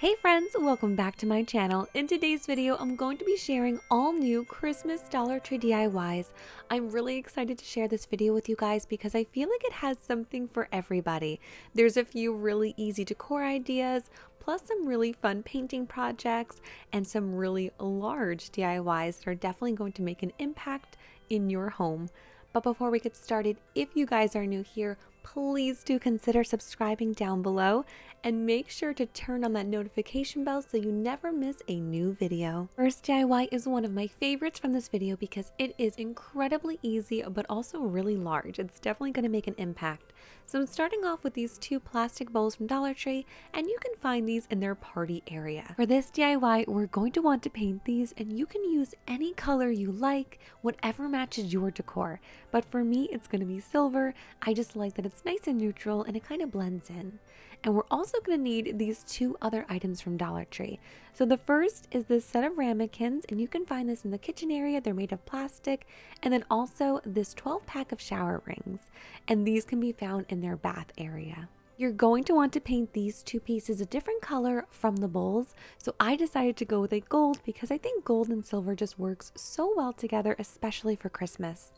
Hey friends, welcome back to my channel. In today's video, I'm going to be sharing all new Christmas Dollar Tree DIYs. I'm really excited to share this video with you guys because I feel like it has something for everybody. There's a few really easy decor ideas, plus some really fun painting projects, and some really large DIYs that are definitely going to make an impact in your home. But before we get started, if you guys are new here, please do consider subscribing down below and make sure to turn on that notification bell so you never miss a new video. First DIY is one of my favorites from this video because it is incredibly easy but also really large. It's definitely going to make an impact. So I'm starting off with these two plastic bowls from Dollar Tree, and you can find these in their party area. For this DIY, we're going to want to paint these, and you can use any color you like, whatever matches your decor. But for me, it's going to be silver. I just like that it's nice and neutral and it kind of blends in. And we're also going to need these two other items from Dollar Tree. So the first is this set of ramekins, and you can find this in the kitchen area. They're made of plastic. And then also this 12-pack of shower rings, and these can be found in their bath area. You're going to want to paint these two pieces a different color from the bowls. So I decided to go with a gold because I think gold and silver just works so well together, especially for Christmas.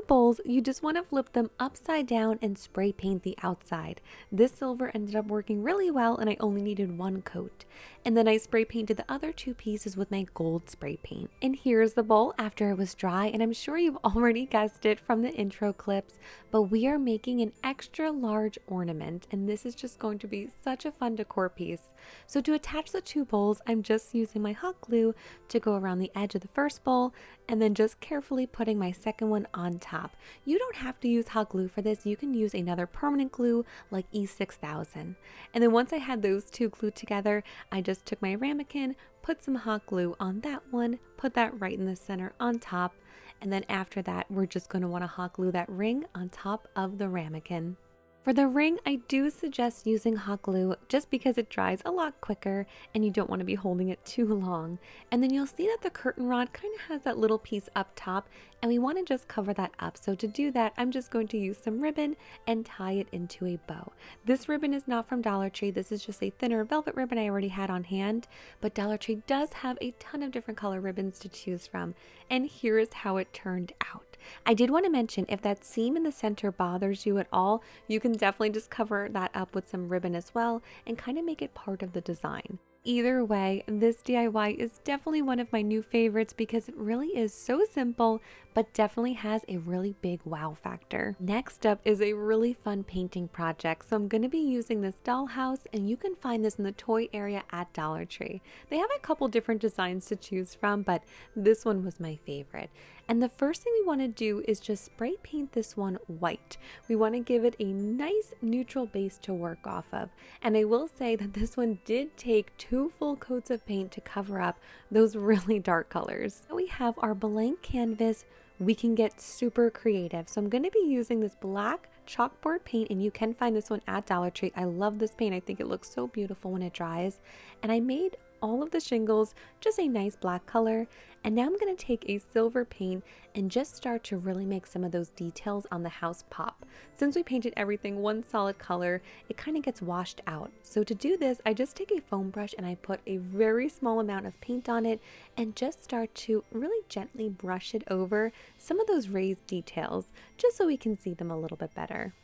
Bowls, you just want to flip them upside down and spray paint the outside. This silver ended up working really well, and I only needed one coat. And then I spray painted the other two pieces with my gold spray paint. And here's the bowl after it was dry, and I'm sure you've already guessed it from the intro clips, but we are making an extra large ornament, and this is just going to be such a fun decor piece. So to attach the two bowls, I'm just using my hot glue to go around the edge of the first bowl, and then just carefully putting my second one on top. You don't have to use hot glue for this. You can use another permanent glue like E6000. And then once I had those two glued together, I just took my ramekin, put some hot glue on that one, put that right in the center on top, and then after that, we're just going to want to hot glue that ring on top of the ramekin. For the ring, I do suggest using hot glue just because it dries a lot quicker and you don't want to be holding it too long. And then you'll see that the curtain rod kind of has that little piece up top, and we want to just cover that up. So to do that, I'm just going to use some ribbon and tie it into a bow. This ribbon is not from Dollar Tree. This is just a thinner velvet ribbon I already had on hand, but Dollar Tree does have a ton of different color ribbons to choose from. And here is how it turned out. I did want to mention, if that seam in the center bothers you at all, you can definitely just cover that up with some ribbon as well and kind of make it part of the design. Either way, this DIY is definitely one of my new favorites because it really is so simple, but definitely has a really big wow factor. Next up is a really fun painting project. So I'm going to be using this dollhouse, and you can find this in the toy area at Dollar Tree. They have a couple different designs to choose from, but this one was my favorite. And the first thing we want to do is just spray paint this one white. We want to give it a nice neutral base to work off of. And I will say that this one did take 2 full coats of paint to cover up those really dark colors. So we have our blank canvas. We can get super creative. So I'm going to be using this black chalkboard paint, and you can find this one at Dollar Tree. I love this paint. I think it looks so beautiful when it dries. And I made all of the shingles just a nice black color, and now I'm going to take a silver paint and just start to really make some of those details on the house pop. Since we painted everything one solid color, it kind of gets washed out. So to do this, I just take a foam brush and I put a very small amount of paint on it and just start to really gently brush it over some of those raised details just so we can see them a little bit better.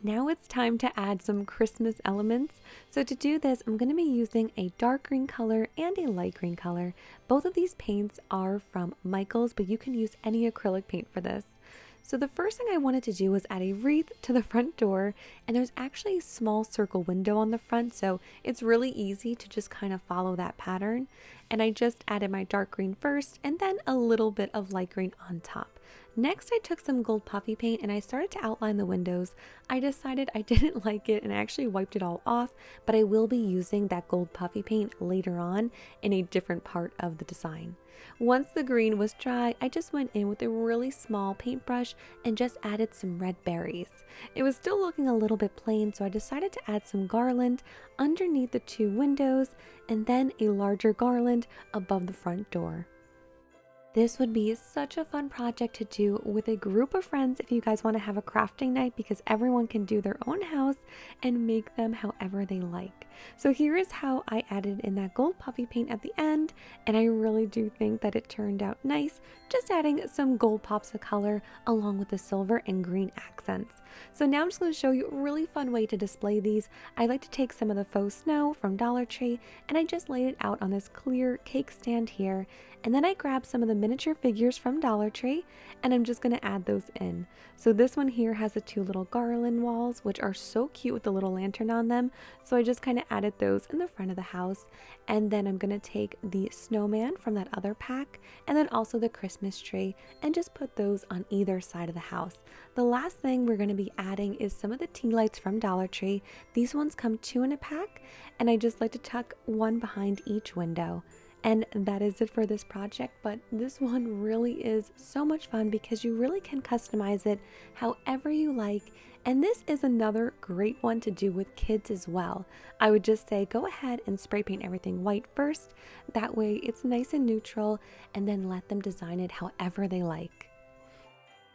Now it's time to add some Christmas elements. So to do this, I'm going to be using a dark green color and a light green color. Both of these paints are from Michaels, but you can use any acrylic paint for this. So the first thing I wanted to do was add a wreath to the front door, and there's actually a small circle window on the front, so it's really easy to just kind of follow that pattern. And I just added my dark green first, and then a little bit of light green on top. Next, I took some gold puffy paint and I started to outline the windows. I decided I didn't like it and I actually wiped it all off, but I will be using that gold puffy paint later on in a different part of the design. Once the green was dry, I just went in with a really small paintbrush and just added some red berries. It was still looking a little bit plain, so I decided to add some garland underneath the two windows and then a larger garland above the front door. This would be such a fun project to do with a group of friends if you guys want to have a crafting night, because everyone can do their own house and make them however they like. So here is how I added in that gold puffy paint at the end, and I really do think that it turned out nice, just adding some gold pops of color along with the silver and green accents. So now I'm just going to show you a really fun way to display these. I like to take some of the faux snow from Dollar Tree and I just laid it out on this clear cake stand here, and then I grabbed some of the miniature figures from Dollar Tree and I'm just going to add those in. So this one here has the two little garland walls, which are so cute with the little lantern on them, so I just kind of added those in the front of the house. And then I'm going to take the snowman from that other pack and then also the Christmas tree and just put those on either side of the house. The last thing we're going to be adding is some of the tea lights from Dollar Tree. These ones come 2 in a pack, and I just like to tuck one behind each window. And that is it for this project, but this one really is so much fun because you really can customize it however you like. And this is another great one to do with kids as well. I would just say go ahead and spray paint everything white first. That way it's nice and neutral, and then let them design it however they like.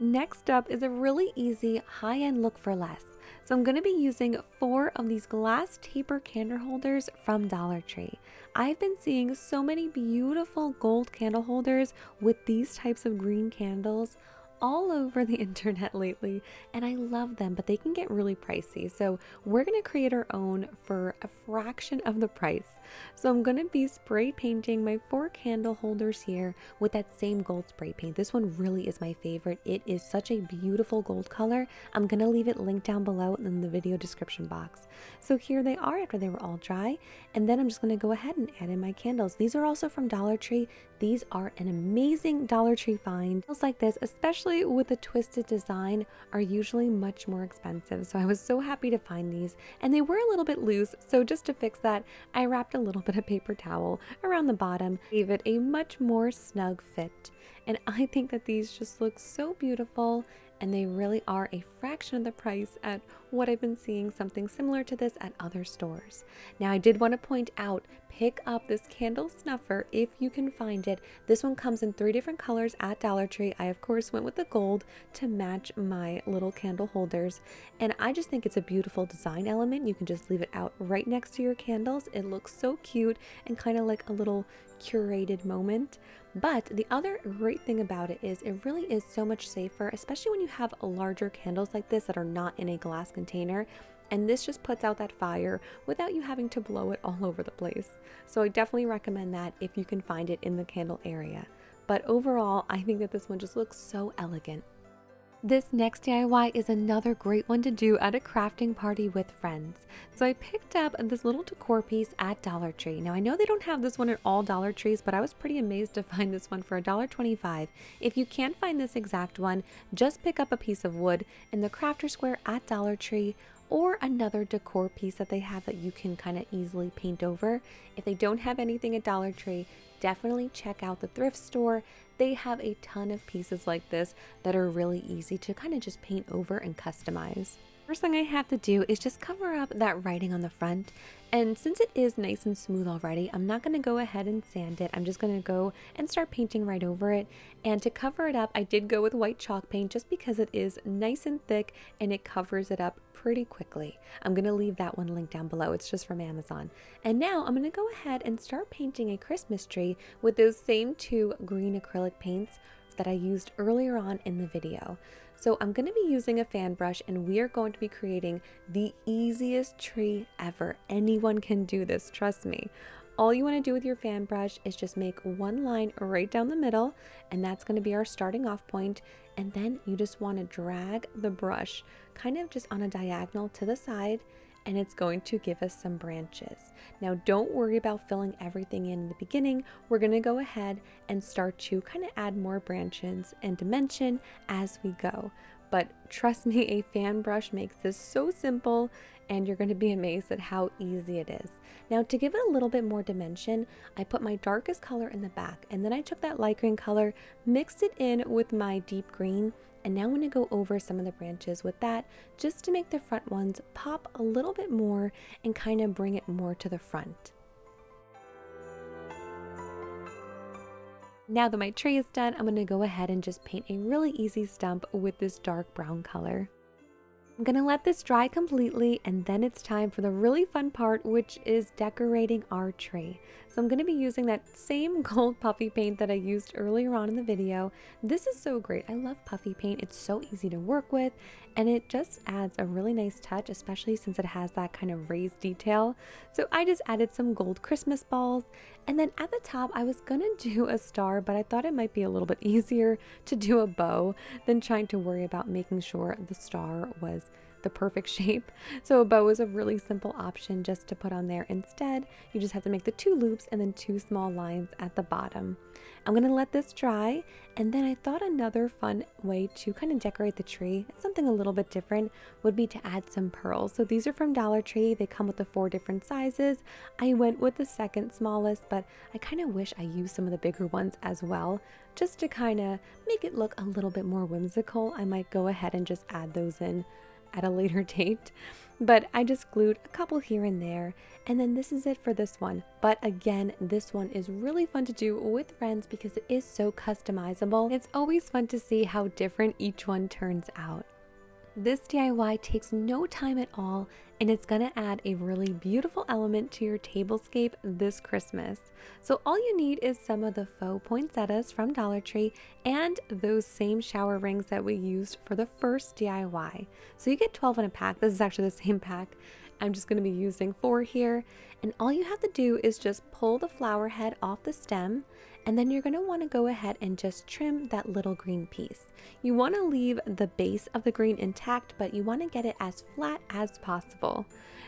Next up is a really easy high-end look for less. So I'm going to be using 4 of these glass taper candle holders from Dollar Tree. I've been seeing so many beautiful gold candle holders with these types of green candles all over the internet lately, and I love them, but they can get really pricey. So we're going to create our own for a fraction of the price. So I'm going to be spray painting my 4 candle holders here with that same gold spray paint. This one really is my favorite. It is such a beautiful gold color. I'm going to leave it linked down below in the video description box. So here they are after they were all dry, and then I'm just going to go ahead and add in my candles. These are also from Dollar Tree. These are an amazing Dollar Tree find. Candles like this, especially with a twisted design, are usually much more expensive. So I was so happy to find these, and they were a little bit loose. So just to fix that, I wrapped a little bit of paper towel around the bottom, gave it a much more snug fit. And I think that these just look so beautiful, and they really are a fraction of the price at what I've been seeing something similar to this at other stores. Now I did want to point out, pick up this candle snuffer if you can find it. This one comes in 3 different colors at Dollar Tree. I of course went with the gold to match my little candle holders, and I just think it's a beautiful design element. You can just leave it out right next to your candles. It looks so cute and kind of like a little curated moment. But the other great thing about it is it really is so much safer, especially when you have larger candles like this that are not in a glass container. And this just puts out that fire without you having to blow it all over the place. So I definitely recommend that if you can find it in the candle area. But overall, I think that this one just looks so elegant. This next DIY is another great one to do at a crafting party with friends. So I picked up this little decor piece at Dollar Tree. Now I know they don't have this one at all Dollar Trees, but I was pretty amazed to find this one for $1.25. If you can't find this exact one, just pick up a piece of wood in the crafter square at Dollar Tree, or another decor piece that they have that you can kind of easily paint over. If they don't have anything at Dollar Tree, definitely check out the thrift store. They have a ton of pieces like this that are really easy to kind of just paint over and customize. First thing I have to do is just cover up that writing on the front. And since it is nice and smooth already, I'm not going to go ahead and sand it. I'm just going to go and start painting right over it. And to cover it up, I did go with white chalk paint just because it is nice and thick and it covers it up pretty quickly. I'm going to leave that one linked down below. It's just from Amazon. And now I'm going to go ahead and start painting a Christmas tree with those same 2 green acrylic paints that I used earlier on in the video. So I'm going to be using a fan brush, and we are going to be creating the easiest tree ever. Anyone can do this, trust me. All you want to do with your fan brush is just make one line right down the middle, and that's going to be our starting off point. And then you just want to drag the brush kind of just on a diagonal to the side, and it's going to give us some branches. Now don't worry about filling everything in the beginning. We're going to go ahead and start to kind of add more branches and dimension as we go. But trust me, a fan brush makes this so simple, and you're going to be amazed at how easy it is. Now to give it a little bit more dimension, I put my darkest color in the back, and then I took that light green color, mixed it in with my deep green, and now I'm going to go over some of the branches with that just to make the front ones pop a little bit more and kind of bring it more to the front. Now that my tray is done, I'm going to go ahead and just paint a really easy stump with this dark brown color. I'm going to let this dry completely, and then it's time for the really fun part, which is decorating our tray. So I'm going to be using that same gold puffy paint that I used earlier on in the video. This is so great. I love puffy paint. It's so easy to work with, and it just adds a really nice touch, especially since it has that kind of raised detail. So I just added some gold Christmas balls, and then at the top I was going to do a star, but I thought it might be a little bit easier to do a bow than trying to worry about making sure the star was the perfect shape. So a bow is a really simple option just to put on there instead. You just have to make the 2 loops and then 2 small lines at the bottom. I'm going to let this dry, and then I thought another fun way to kind of decorate the tree, something a little bit different, would be to add some pearls. So these are from Dollar Tree. They come with the 4 different sizes. I went with the second smallest, but I kind of wish I used some of the bigger ones as well, just to kind of make it look a little bit more whimsical. I might go ahead and just add those in at a later date, but I just glued a couple here and there, and then this is it for this one. But again, this one is really fun to do with friends because it is so customizable. It's always fun to see how different each one turns out. This DIY takes no time at all, and it's going to add a really beautiful element to your tablescape this Christmas. So all you need is some of the faux poinsettias from Dollar Tree and those same shower rings that we used for the first DIY. So you get 12 in a pack. This is actually the same pack. I'm just going to be using 4 here, and all you have to do is just pull the flower head off the stem, and then you're going to want to go ahead and just trim that little green piece. You want to leave the base of the green intact, but you want to get it as flat as possible.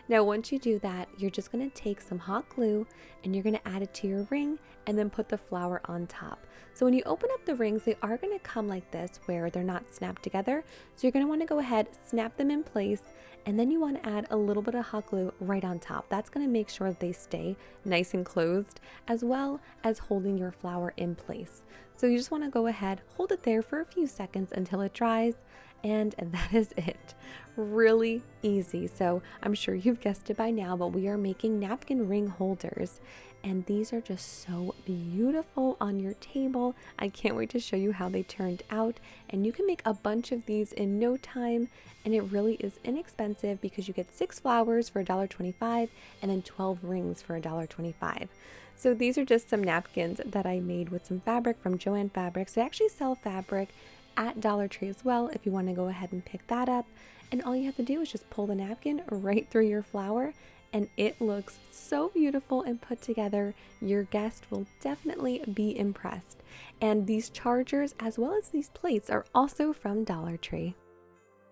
Now once you do that, you're just going to take some hot glue and you're going to add it to your ring and then put the flower on top. So when you open up the rings, they are going to come like this where they're not snapped together. So you're going to want to go ahead, snap them in place, and then you want to add a little bit of hot glue right on top. That's going to make sure that they stay nice and closed, as well as holding your flower in place. So you just want to go ahead, hold it there for a few seconds until it dries, and that is it. Really easy. So I'm sure you've guessed it by now, but we are making napkin ring holders, and these are just so beautiful on your table. I can't wait to show you how they turned out, and you can make a bunch of these in no time, and it really is inexpensive because you get 6 flowers for $1.25 and then 12 rings for $1.25. So these are just some napkins that I made with some fabric from Joann Fabrics. They actually sell fabric at Dollar Tree as well if you want to go ahead and pick that up. And all you have to do is just pull the napkin right through your flower, and it looks so beautiful and put together. Your guest will definitely be impressed. And these chargers as well as these plates are also from Dollar Tree.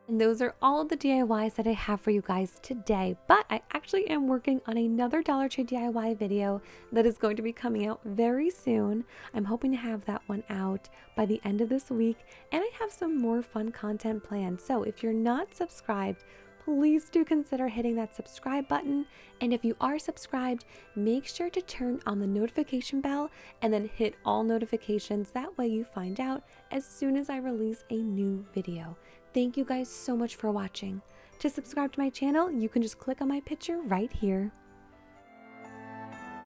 And those are all of the DIYs that I have for you guys today, but I actually am working on another Dollar Tree DIY video that is going to be coming out very soon. I'm hoping to have that one out by the end of this week, and I have some more fun content planned. So if you're not subscribed, please do consider hitting that subscribe button. And if you are subscribed, make sure to turn on the notification bell and then hit all notifications. That way you find out as soon as I release a new video. Thank you guys so much for watching. To subscribe to my channel, you can just click on my picture right here.